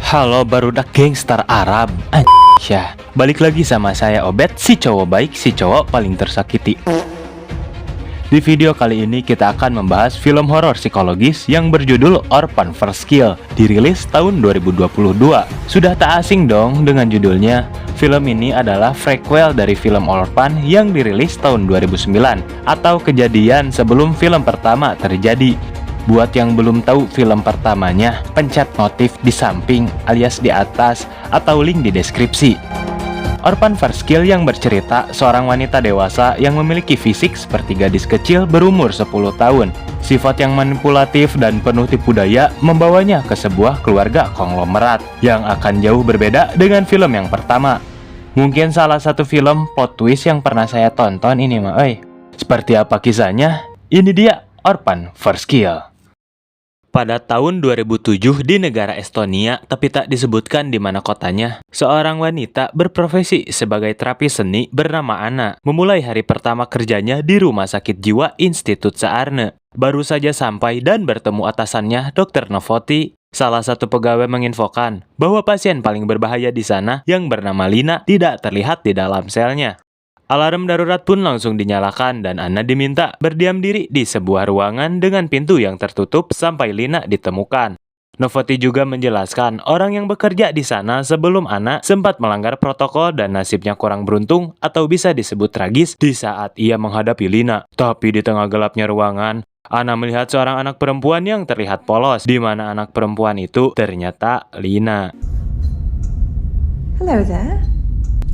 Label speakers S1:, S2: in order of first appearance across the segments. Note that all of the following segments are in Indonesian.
S1: Halo barudak gangster Arab. Anjay, balik lagi sama saya Obet, si cowok baik, si cowok paling tersakiti. Di video kali ini kita akan membahas film horor psikologis yang berjudul Orphan First Kill, dirilis tahun 2022. Sudah tak asing dong dengan judulnya. Film ini adalah prequel dari film Orphan yang dirilis tahun 2009 atau kejadian sebelum film pertama terjadi. Buat yang belum tahu film pertamanya, pencet notif di samping alias di atas atau link di deskripsi. Orphan First Kill yang bercerita seorang wanita dewasa yang memiliki fisik seperti gadis kecil berumur 10 tahun. Sifat yang manipulatif dan penuh tipu daya membawanya ke sebuah keluarga konglomerat yang akan jauh berbeda dengan film yang pertama. Mungkin salah satu film plot twist yang pernah saya tonton ini mah, Seperti apa kisahnya? Ini dia Orphan First Kill. Pada tahun 2007 di negara Estonia, tapi tak disebutkan di mana kotanya, seorang wanita berprofesi sebagai terapis seni bernama Anna memulai hari pertama kerjanya di Rumah Sakit Jiwa Institut Saarne. Baru saja sampai dan bertemu atasannya, Dr. Novoti. Salah satu pegawai menginfokan bahwa pasien paling berbahaya di sana yang bernama Lina tidak terlihat di dalam selnya. Alarm darurat pun langsung dinyalakan dan Anna diminta berdiam diri di sebuah ruangan dengan pintu yang tertutup sampai Lina ditemukan. Novoti juga menjelaskan orang yang bekerja di sana sebelum Anna sempat melanggar protokol dan nasibnya kurang beruntung atau bisa disebut tragis di saat ia menghadapi Lina. Tapi di tengah gelapnya ruangan, Anna melihat seorang anak perempuan yang terlihat polos, di mana anak perempuan itu ternyata Lina.
S2: Hello there.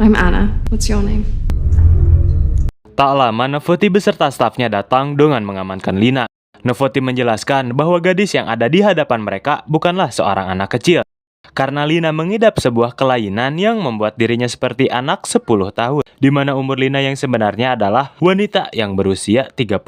S3: I'm Anna. What's your name?
S1: Tak lama Novoti beserta stafnya datang dengan mengamankan Lina. Novoti menjelaskan bahwa gadis yang ada di hadapan mereka bukanlah seorang anak kecil. Karena Lina mengidap sebuah kelainan yang membuat dirinya seperti anak 10 tahun. Di mana umur Lina yang sebenarnya adalah wanita yang berusia 31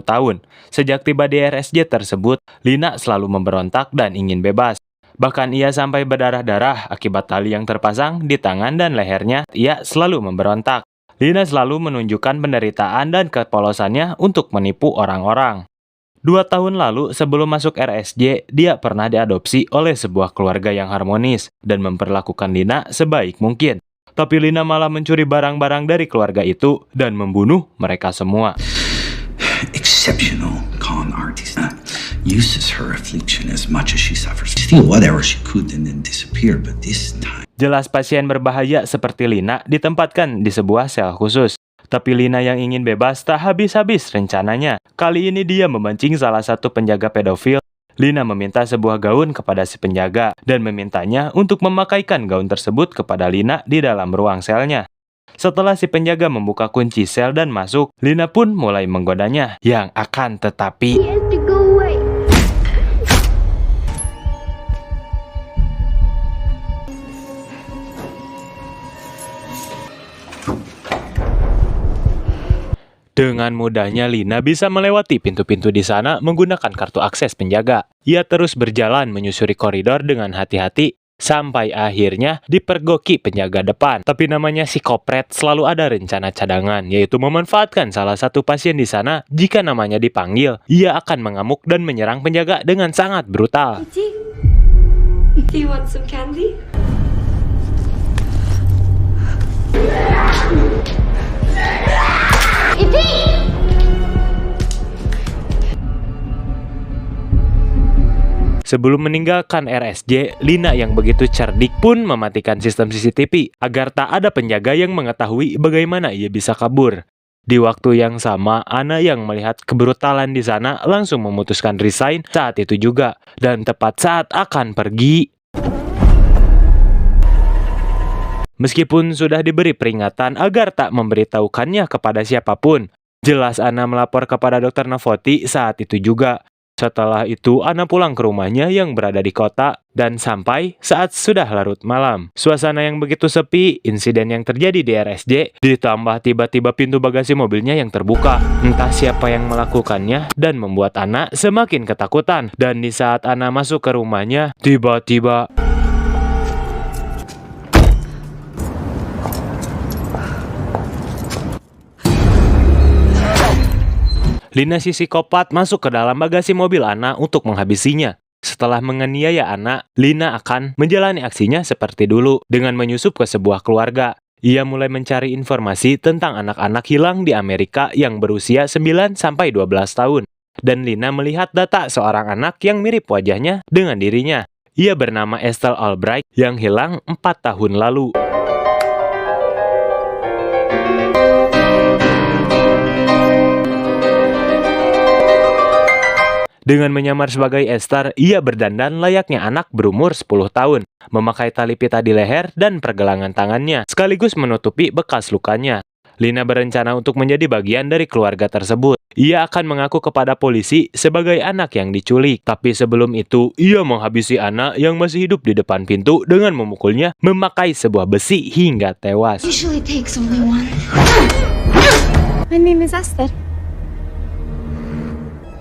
S1: tahun. Sejak tiba di RSJ tersebut, Lina selalu memberontak dan ingin bebas. Bahkan ia sampai berdarah-darah akibat tali yang terpasang di tangan dan lehernya. Ia selalu memberontak. Lina selalu menunjukkan penderitaan dan kepolosannya untuk menipu orang-orang. 2 tahun lalu sebelum masuk RSJ, dia pernah diadopsi oleh sebuah keluarga yang harmonis dan memperlakukan Lina sebaik mungkin. Tapi Lina malah mencuri barang-barang dari keluarga itu dan membunuh mereka semua.
S4: Exceptional con artist uses her affliction as much as she suffers. Steal whatever she could and then disappear, but this time
S1: Jelas pasien berbahaya seperti Lina ditempatkan di sebuah sel khusus. Tapi Lina yang ingin bebas tak habis-habis rencananya. Kali ini dia memancing salah satu penjaga pedofil. Lina meminta sebuah gaun kepada si penjaga dan memintanya untuk memakaikan gaun tersebut kepada Lina di dalam ruang selnya. Setelah si penjaga membuka kunci sel dan masuk, Lina pun mulai menggodanya. Yang akan tetapi dengan mudahnya Lina bisa melewati pintu-pintu di sana menggunakan kartu akses penjaga. Ia terus berjalan menyusuri koridor dengan hati-hati sampai akhirnya dipergoki penjaga depan. Tapi namanya si kopret selalu ada rencana cadangan, yaitu memanfaatkan salah satu pasien di sana. Jika namanya dipanggil, ia akan mengamuk dan menyerang penjaga dengan sangat brutal.
S3: Do you want some candy?
S1: Sebelum meninggalkan RSJ, Lina yang begitu cerdik pun mematikan sistem CCTV agar tak ada penjaga yang mengetahui bagaimana ia bisa kabur. Di waktu yang sama, Anna yang melihat kebrutalan di sana langsung memutuskan resign saat itu juga. Dan tepat saat akan pergi, meskipun sudah diberi peringatan agar tak memberitahukannya kepada siapapun, jelas Anna melapor kepada Dr. Novoti saat itu juga. Setelah itu, Anna pulang ke rumahnya yang berada di kota dan sampai saat sudah larut malam. Suasana yang begitu sepi, insiden yang terjadi di RSJ, ditambah tiba-tiba pintu bagasi mobilnya yang terbuka. Entah siapa yang melakukannya dan membuat Anna semakin ketakutan. Dan di saat Anna masuk ke rumahnya, tiba-tiba Lina si psikopat masuk ke dalam bagasi mobil Anna untuk menghabisinya. Setelah menganiaya anak, Lina akan menjalani aksinya seperti dulu dengan menyusup ke sebuah keluarga. Ia mulai mencari informasi tentang anak-anak hilang di Amerika yang berusia 9-12 tahun. Dan Lina melihat data seorang anak yang mirip wajahnya dengan dirinya. Ia bernama Estelle Albright yang hilang 4 tahun lalu. Dengan menyamar sebagai Esther, ia berdandan layaknya anak berumur 10 tahun, memakai tali pita di leher dan pergelangan tangannya, sekaligus menutupi bekas lukanya. Lina berencana untuk menjadi bagian dari keluarga tersebut. Ia akan mengaku kepada polisi sebagai anak yang diculik. Tapi sebelum itu, ia menghabisi anak yang masih hidup di depan pintu dengan memukulnya memakai sebuah besi hingga tewas.
S5: Usually takes only one. My name is Esther.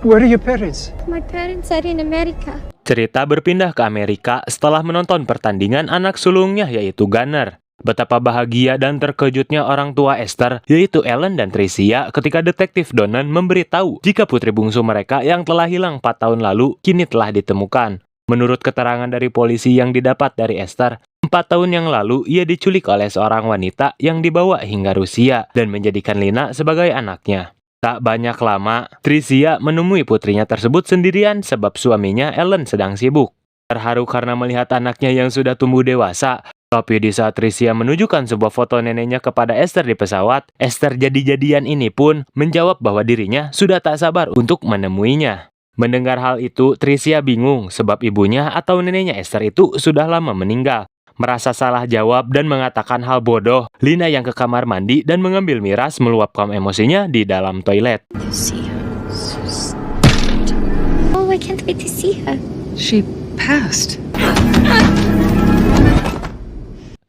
S6: Where are your parents?
S5: My parents are in America.
S1: Cerita berpindah ke Amerika setelah menonton pertandingan anak sulungnya yaitu Gunnar. Betapa bahagia dan terkejutnya orang tua Esther, yaitu Ellen dan Tricia, ketika detektif Donan memberitahu jika putri bungsu mereka yang telah hilang 4 tahun lalu kini telah ditemukan. Menurut keterangan dari polisi yang didapat dari Esther, 4 tahun yang lalu ia diculik oleh seorang wanita yang dibawa hingga Rusia dan menjadikan Lina sebagai anaknya. Tak banyak lama, Tricia menemui putrinya tersebut sendirian sebab suaminya Ellen sedang sibuk. Terharu karena melihat anaknya yang sudah tumbuh dewasa, tapi di saat Tricia menunjukkan sebuah foto neneknya kepada Esther di pesawat, Esther jadi-jadian ini pun menjawab bahwa dirinya sudah tak sabar untuk menemuinya. Mendengar hal itu, Tricia bingung sebab ibunya atau neneknya Esther itu sudah lama meninggal. Merasa salah jawab dan mengatakan hal bodoh, Lina yang ke kamar mandi dan mengambil miras meluapkan emosinya di dalam toilet.
S5: Oh, I can't wait to see her.
S2: She passed.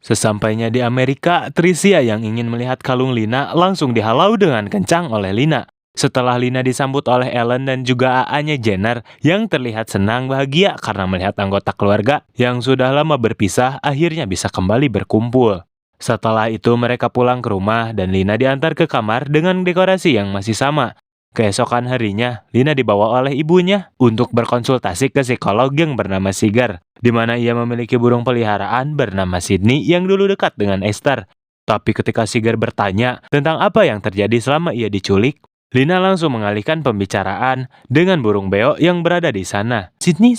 S1: Sesampainya di Amerika, Tricia yang ingin melihat kalung Lina langsung dihalau dengan kencang oleh Lina. Setelah Lina disambut oleh Ellen dan juga AA-nya Jenner yang terlihat senang bahagia karena melihat anggota keluarga yang sudah lama berpisah akhirnya bisa kembali berkumpul. Setelah itu mereka pulang ke rumah dan Lina diantar ke kamar dengan dekorasi yang masih sama. Keesokan harinya, Lina dibawa oleh ibunya untuk berkonsultasi ke psikolog yang bernama Siger, di mana ia memiliki burung peliharaan bernama Sydney yang dulu dekat dengan Esther. Tapi ketika Siger bertanya tentang apa yang terjadi selama ia diculik, Lina langsung mengalihkan pembicaraan dengan burung beo yang berada di sana. Sydney,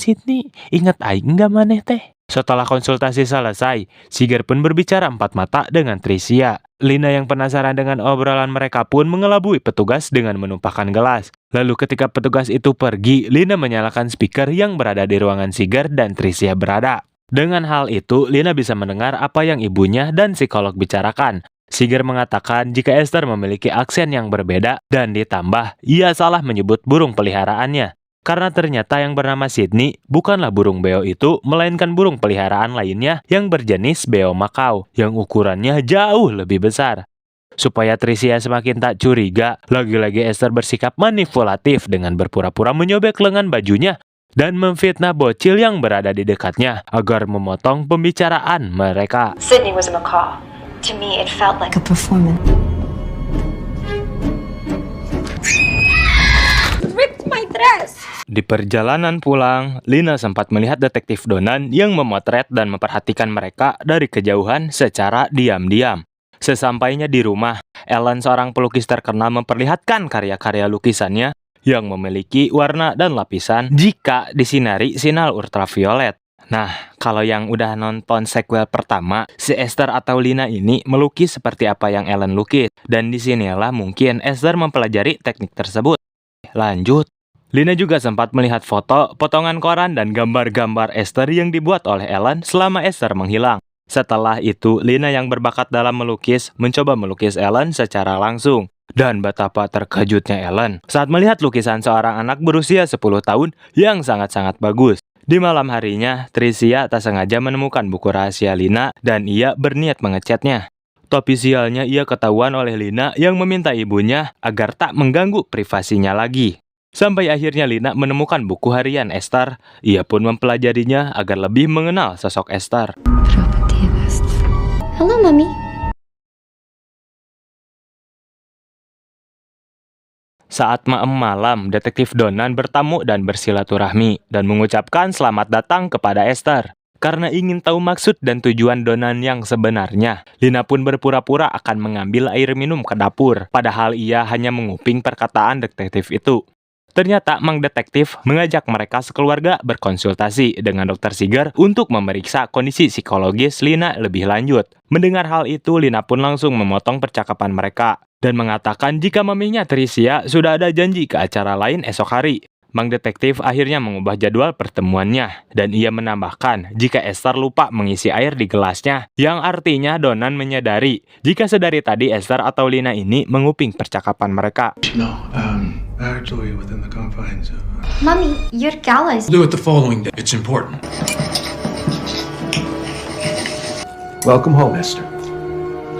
S1: ingat aing nggak maneh teh? Setelah konsultasi selesai, Siger pun berbicara empat mata dengan Tricia. Lina yang penasaran dengan obrolan mereka pun mengelabui petugas dengan menumpahkan gelas. Lalu ketika petugas itu pergi, Lina menyalakan speaker yang berada di ruangan Siger dan Tricia berada. Dengan hal itu, Lina bisa mendengar apa yang ibunya dan psikolog bicarakan. Siger mengatakan jika Esther memiliki aksen yang berbeda dan ditambah ia salah menyebut burung peliharaannya. Karena ternyata yang bernama Sydney bukanlah burung beo itu, melainkan burung peliharaan lainnya yang berjenis beo Makau yang ukurannya jauh lebih besar. Supaya Tricia semakin tak curiga, lagi-lagi Esther bersikap manipulatif dengan berpura-pura menyobek lengan bajunya dan memfitnah bocil yang berada di dekatnya agar memotong pembicaraan mereka.
S7: Sydney was a macaw. To me, it felt like
S2: A performance.
S5: Ripped my dress.
S1: Di perjalanan pulang, Lina sempat melihat detektif Donan yang memotret dan memperhatikan mereka dari kejauhan secara diam-diam. Sesampainya di rumah, Ellen, seorang pelukis terkenal, memperlihatkan karya-karya lukisannya yang memiliki warna dan lapisan jika disinari sinar ultraviolet. Nah, kalau yang udah nonton sequel pertama, si Esther atau Lina ini melukis seperti apa yang Ellen lukis. Dan disinilah mungkin Esther mempelajari teknik tersebut. Lanjut. Lina juga sempat melihat foto, potongan koran, dan gambar-gambar Esther yang dibuat oleh Ellen selama Esther menghilang. Setelah itu, Lina yang berbakat dalam melukis mencoba melukis Ellen secara langsung. Dan betapa terkejutnya Ellen saat melihat lukisan seorang anak berusia 10 tahun yang sangat-sangat bagus. Di malam harinya, Tricia tak sengaja menemukan buku rahasia Lina dan ia berniat mengecatnya. Tapi sialnya ia ketahuan oleh Lina yang meminta ibunya agar tak mengganggu privasinya lagi. Sampai akhirnya Lina menemukan buku harian Esther, ia pun mempelajarinya agar lebih mengenal sosok Esther.
S5: Hello, Mommy.
S1: Saat malam, detektif Donan bertamu dan bersilaturahmi dan mengucapkan selamat datang kepada Esther. Karena ingin tahu maksud dan tujuan Donan yang sebenarnya, Lina pun berpura-pura akan mengambil air minum ke dapur, padahal ia hanya menguping perkataan detektif itu. Ternyata Mang Detektif mengajak mereka sekeluarga berkonsultasi dengan Dr. Seeger untuk memeriksa kondisi psikologis Lina lebih lanjut. Mendengar hal itu, Lina pun langsung memotong percakapan mereka dan mengatakan jika maminya Tricia sudah ada janji ke acara lain esok hari. Mang Detektif akhirnya mengubah jadwal pertemuannya dan ia menambahkan jika Esther lupa mengisi air di gelasnya, yang artinya Donan menyadari jika sedari tadi Esther atau Lina ini menguping percakapan mereka.
S6: No, actually within the confines of...
S5: Mummy, your gala is...
S6: Do it the following day. It's important. Welcome home, Esther.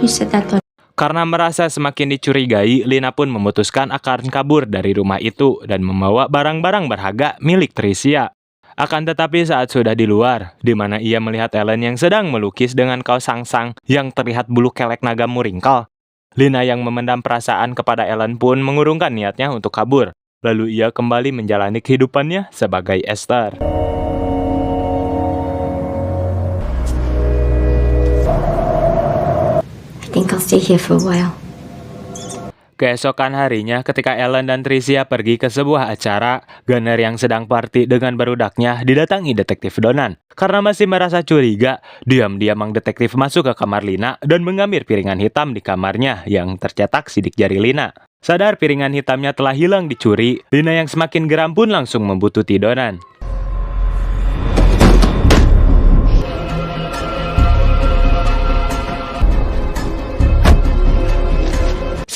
S5: You said that the...
S1: Karena merasa semakin dicurigai, Lina pun memutuskan akan kabur dari rumah itu dan membawa barang-barang berharga milik Tricia. Akan tetapi saat sudah di luar, di mana ia melihat Ellen yang sedang melukis dengan kaos sangsang yang terlihat bulu kelek naga muringkal, Lina yang memendam perasaan kepada Ellen pun mengurungkan niatnya untuk kabur. Lalu ia kembali menjalani kehidupannya sebagai Esther.
S5: I think I'll stay here for a while.
S1: Keesokan harinya, ketika Ellen dan Tricia pergi ke sebuah acara, Gunner yang sedang party dengan barudaknya didatangi detektif Donan. Karena masih merasa curiga, diam-diam Mang Detektif masuk ke kamar Lina dan mengambil piringan hitam di kamarnya yang tercetak sidik jari Lina. Sadar piringan hitamnya telah hilang dicuri, Lina yang semakin geram pun langsung membuntuti Donan.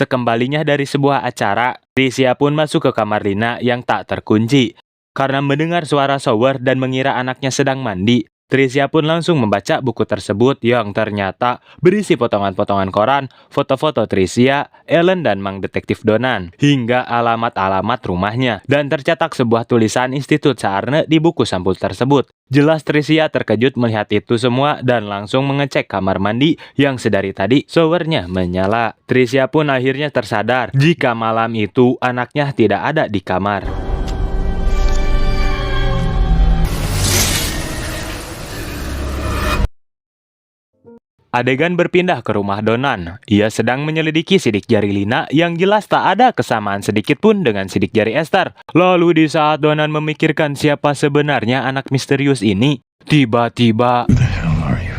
S1: Sekembalinya dari sebuah acara, Tricia pun masuk ke kamar Lina yang tak terkunci. Karena mendengar suara shower dan mengira anaknya sedang mandi, Tricia pun langsung membaca buku tersebut yang ternyata berisi potongan-potongan koran, foto-foto Tricia, Ellen dan Mang Detektif Donan, hingga alamat-alamat rumahnya. Dan tercetak sebuah tulisan Institut Saarne di buku sampul tersebut. Jelas Tricia terkejut melihat itu semua dan langsung mengecek kamar mandi yang sedari tadi showernya menyala. Tricia pun akhirnya tersadar jika malam itu anaknya tidak ada di kamar. Adegan berpindah ke rumah Donan. Ia sedang menyelidiki sidik jari Lina yang jelas tak ada kesamaan sedikit pun dengan sidik jari Esther. Lalu di saat Donan memikirkan siapa sebenarnya anak misterius ini, tiba-tiba...
S6: Who the hell are you?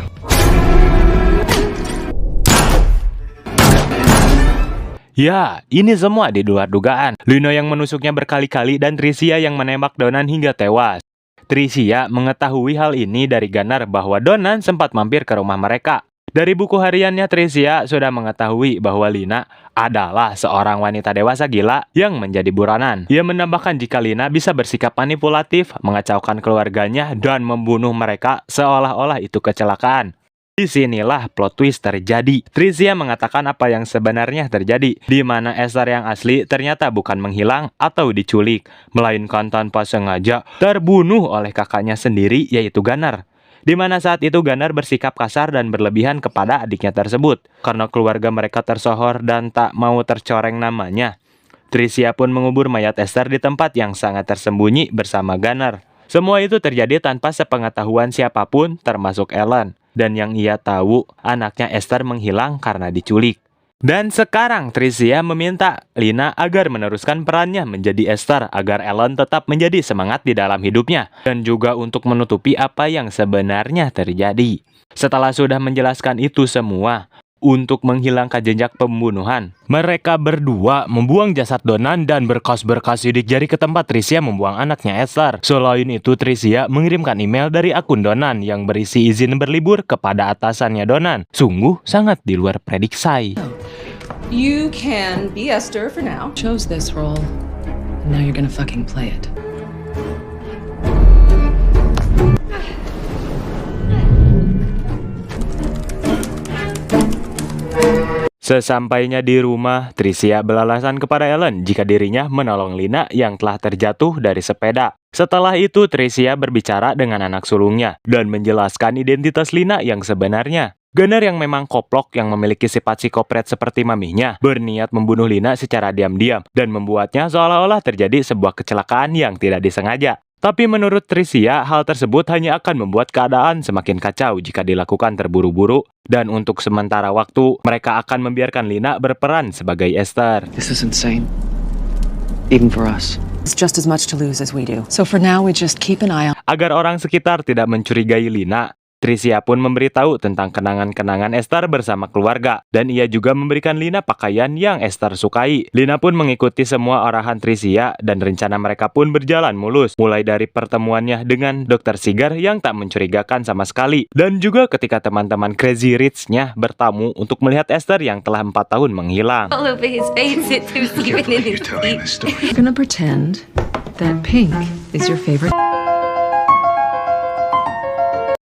S1: Ya, ini semua di luar dugaan. Lina yang menusuknya berkali-kali dan Tricia yang menembak Donan hingga tewas. Tricia mengetahui hal ini dari Gunner bahwa Donan sempat mampir ke rumah mereka. Dari buku hariannya, Tricia sudah mengetahui bahwa Lina adalah seorang wanita dewasa gila yang menjadi buronan. Ia menambahkan jika Lina bisa bersikap manipulatif, mengacaukan keluarganya, dan membunuh mereka seolah-olah itu kecelakaan. Disinilah plot twist terjadi. Tricia mengatakan apa yang sebenarnya terjadi, di mana Esther yang asli ternyata bukan menghilang atau diculik, melainkan tanpa sengaja terbunuh oleh kakaknya sendiri, yaitu Gunner. Di mana saat itu Gunner bersikap kasar dan berlebihan kepada adiknya tersebut, karena keluarga mereka tersohor dan tak mau tercoreng namanya. Tricia pun mengubur mayat Esther di tempat yang sangat tersembunyi bersama Gunner. Semua itu terjadi tanpa sepengetahuan siapapun, termasuk Ellen. Dan yang ia tahu, anaknya Esther menghilang karena diculik. Dan sekarang Tricia meminta Lina agar meneruskan perannya menjadi Esther agar Ellen tetap menjadi semangat di dalam hidupnya. Dan juga untuk menutupi apa yang sebenarnya terjadi. Setelah sudah menjelaskan itu semua, untuk menghilangkan jejak pembunuhan, mereka berdua membuang jasad Donan dan berkas-berkas sidik jari ke tempat Tricia membuang anaknya Esther. Selain itu, Tricia mengirimkan email dari akun Donan yang berisi izin berlibur kepada atasannya Donan. Sungguh sangat di luar prediksi.
S2: You can be Esther for now. Chose this role. Now you're gonna fucking play it.
S1: Sesampainya di rumah, Tricia beralasan kepada Ellen jika dirinya menolong Lina yang telah terjatuh dari sepeda. Setelah itu, Tricia berbicara dengan anak sulungnya dan menjelaskan identitas Lina yang sebenarnya. Gunner yang memang koplok yang memiliki sifat psikopret seperti maminya berniat membunuh Lina secara diam-diam dan membuatnya seolah-olah terjadi sebuah kecelakaan yang tidak disengaja. Tapi menurut Tricia, hal tersebut hanya akan membuat keadaan semakin kacau jika dilakukan terburu-buru dan untuk sementara waktu mereka akan membiarkan Lina berperan sebagai Esther.
S8: This is insane. Even for us.
S2: It's just as much to lose as we do. So for now, we just keep an eye on.
S1: Agar orang sekitar tidak mencurigai Lina, Tricia pun memberitahu tentang kenangan-kenangan Esther bersama keluarga, dan ia juga memberikan Lina pakaian yang Esther sukai. Lina pun mengikuti semua arahan Tricia, dan rencana mereka pun berjalan mulus, mulai dari pertemuannya dengan Dr. Seeger yang tak mencurigakan sama sekali, dan juga ketika teman-teman Crazy Rich-nya bertamu untuk melihat Esther yang telah 4 tahun menghilang.
S3: All over his face, it's him sleeping in his
S6: You're telling
S3: sleep.
S6: this story.
S2: You're gonna pretend that pink is your favorite.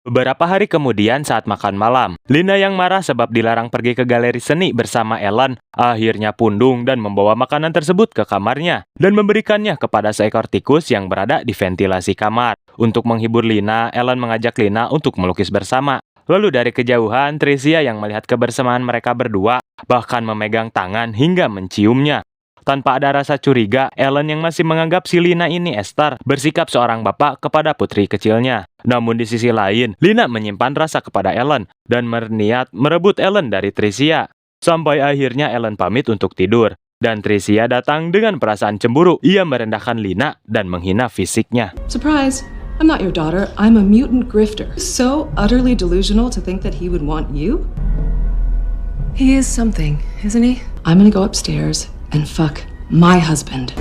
S1: Beberapa hari kemudian saat makan malam, Lina yang marah sebab dilarang pergi ke galeri seni bersama Ellen, akhirnya pundung dan membawa makanan tersebut ke kamarnya dan memberikannya kepada seekor tikus yang berada di ventilasi kamar. Untuk menghibur Lina, Ellen mengajak Lina untuk melukis bersama. Lalu dari kejauhan, Tricia yang melihat kebersamaan mereka berdua bahkan memegang tangan hingga menciumnya. Tanpa ada rasa curiga, Ellen yang masih menganggap si Lina ini Esther bersikap seorang bapak kepada putri kecilnya. Namun di sisi lain, Lina menyimpan rasa kepada Ellen dan berniat merebut Ellen dari Tricia. Sampai akhirnya Ellen pamit untuk tidur. Dan Tricia datang dengan perasaan cemburu. Ia merendahkan Lina dan menghina fisiknya.
S2: Surprise! I'm not your daughter. I'm a mutant grifter. So utterly delusional to think that he would want you? He is something, isn't he? I'm gonna go upstairs and fuck my husband.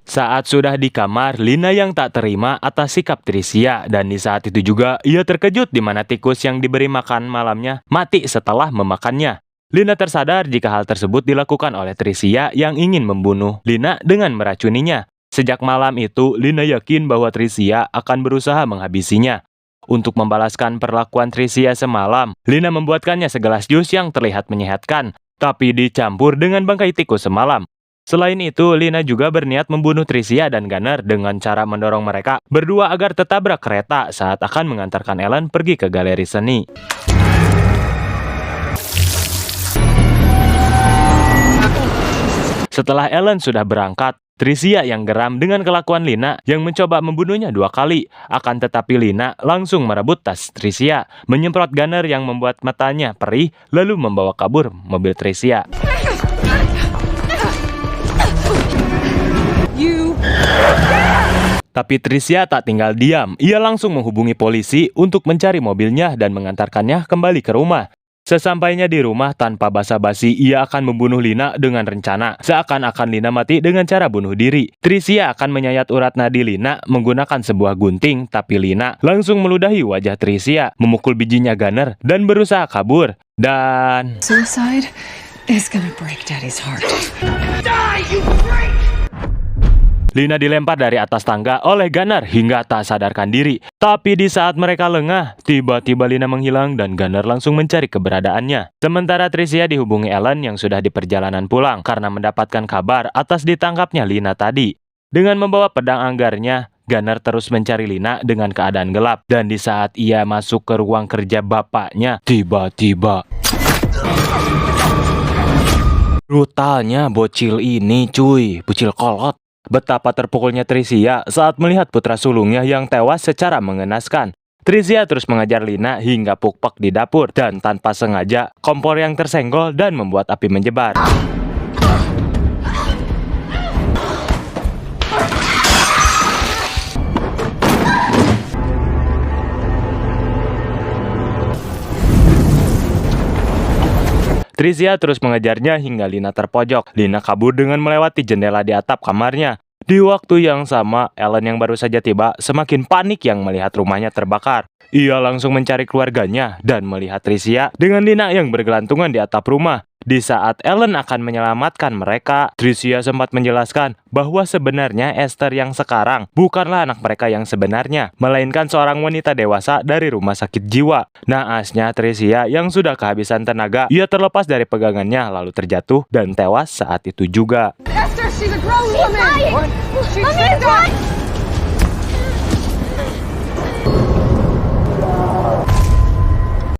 S1: Saat sudah di kamar, Lina yang tak terima atas sikap Tricia, dan di saat itu juga ia terkejut di mana tikus yang diberi makan malamnya mati setelah memakannya. Lina tersadar jika hal tersebut dilakukan oleh Tricia yang ingin membunuh Lina dengan meracuninya. Sejak malam itu, Lina yakin bahwa Tricia akan berusaha menghabisinya. Untuk membalaskan perlakuan Tricia semalam, Lina membuatkannya segelas jus yang terlihat menyehatkan, tapi dicampur dengan bangkai tikus semalam. Selain itu, Lina juga berniat membunuh Tricia dan Gunner dengan cara mendorong mereka berdua agar tertabrak kereta saat akan mengantarkan Ellen pergi ke galeri seni. Setelah Ellen sudah berangkat, Tricia yang geram dengan kelakuan Lina yang mencoba membunuhnya 2 kali. Akan tetapi Lina langsung merebut tas Tricia, menyemprot Gunner yang membuat matanya perih, lalu membawa kabur mobil Tricia. Tapi Tricia tak tinggal diam. Ia langsung menghubungi polisi untuk mencari mobilnya dan mengantarkannya kembali ke rumah. Sesampainya di rumah, tanpa basa-basi, ia akan membunuh Lina dengan rencana. Seakan-akan Lina mati dengan cara bunuh diri. Tricia akan menyayat urat nadi Lina menggunakan sebuah gunting, tapi Lina langsung meludahi wajah Tricia, memukul bijinya Gunner, dan berusaha kabur. Dan
S2: Suicide is gonna break Daddy's heart.
S1: Lina dilempar dari atas tangga oleh Gunner hingga tak sadarkan diri. Tapi di saat mereka lengah, tiba-tiba Lina menghilang dan Gunner langsung mencari keberadaannya. Sementara Tricia dihubungi Ellen yang sudah di perjalanan pulang karena mendapatkan kabar atas ditangkapnya Lina tadi. Dengan membawa pedang anggarnya, Gunner terus mencari Lina dengan keadaan gelap. Dan di saat ia masuk ke ruang kerja bapaknya, tiba-tiba brutalnya bocil ini cuy, bocil kolot. Betapa terpukulnya Tricia saat melihat putra sulungnya yang tewas secara mengenaskan. Tricia terus mengejar Lina hingga pukpak di dapur dan tanpa sengaja kompor yang tersenggol dan membuat api menyebar. Tricia terus mengejarnya hingga Lina terpojok. Lina kabur dengan melewati jendela di atap kamarnya. Di waktu yang sama, Ellen yang baru saja tiba semakin panik yang melihat rumahnya terbakar. Ia langsung mencari keluarganya dan melihat Tricia dengan Lina yang bergelantungan di atap rumah. Di saat Ellen akan menyelamatkan mereka, Tricia sempat menjelaskan bahwa sebenarnya Esther yang sekarang bukanlah anak mereka yang sebenarnya, melainkan seorang wanita dewasa dari rumah sakit jiwa. Naasnya Tricia yang sudah kehabisan tenaga, ia terlepas dari pegangannya lalu terjatuh dan tewas saat itu juga.
S3: Esther, she's a grown woman! She's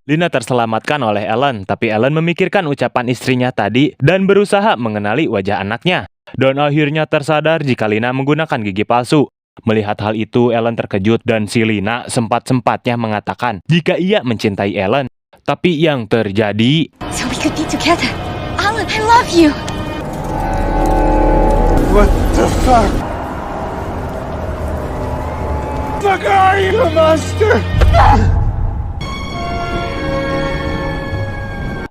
S1: Lina terselamatkan oleh Ellen, tapi Ellen memikirkan ucapan istrinya tadi dan berusaha mengenali wajah anaknya. Dan akhirnya tersadar jika Lina menggunakan gigi palsu. Melihat hal itu, Ellen terkejut dan si Lina sempat-sempatnya mengatakan jika ia mencintai Ellen. Tapi yang terjadi...
S5: So we could be together. Alan, I love you.
S6: What the fuck? Fuck are you, a monster?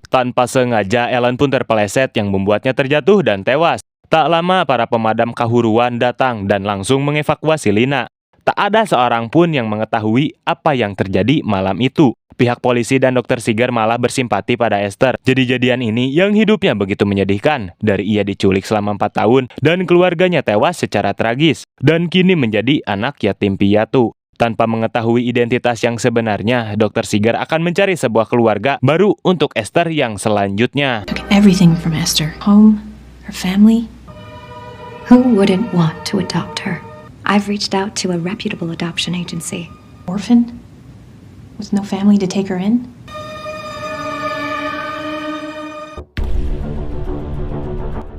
S1: Tanpa sengaja, Ellen pun terpeleset yang membuatnya terjatuh dan tewas. Tak lama, para pemadam kehuruan datang dan langsung mengevakuasi Lina. Tak ada seorang pun yang mengetahui apa yang terjadi malam itu. Pihak polisi dan Dr. Seeger malah bersimpati pada Esther. Jadi-jadian ini yang hidupnya begitu menyedihkan. Dari ia diculik selama 4 tahun dan keluarganya tewas secara tragis. Dan kini menjadi anak yatim piatu. Tanpa mengetahui identitas yang sebenarnya, Dr. Seeger akan mencari sebuah keluarga baru untuk Esther yang selanjutnya.
S2: Took everything from Esther. Home, her family.
S7: Who wouldn't want to adopt her? I've reached out to a reputable adoption agency.
S2: Orphan? With no family to take her in?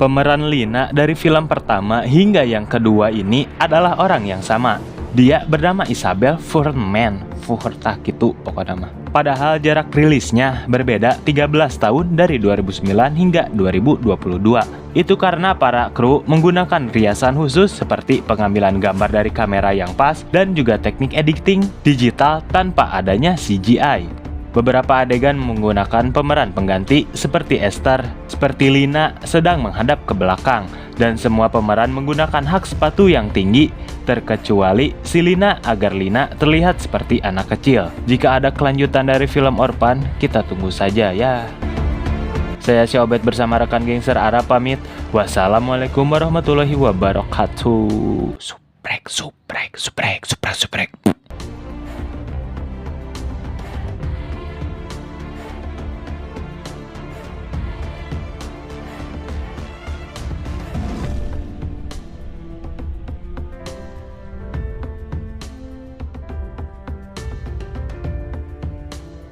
S1: Pemeran Lina dari film pertama hingga yang kedua ini adalah orang yang sama. Dia bernama Isabel Fuhrman, Fuhrtah gitu pokoknya nama. Padahal jarak rilisnya berbeda 13 tahun dari 2009 hingga 2022. Itu karena para kru menggunakan riasan khusus seperti pengambilan gambar dari kamera yang pas dan juga teknik editing digital tanpa adanya CGI. Beberapa adegan menggunakan pemeran pengganti seperti Esther, seperti Lina sedang menghadap ke belakang, dan semua pemeran menggunakan hak sepatu yang tinggi, terkecuali si Lina agar Lina terlihat seperti anak kecil. Jika ada kelanjutan dari film Orphan, kita tunggu saja ya. Saya si Obet bersama rekan gangster Arab pamit. Wassalamualaikum warahmatullahi wabarakatuh. Suprek.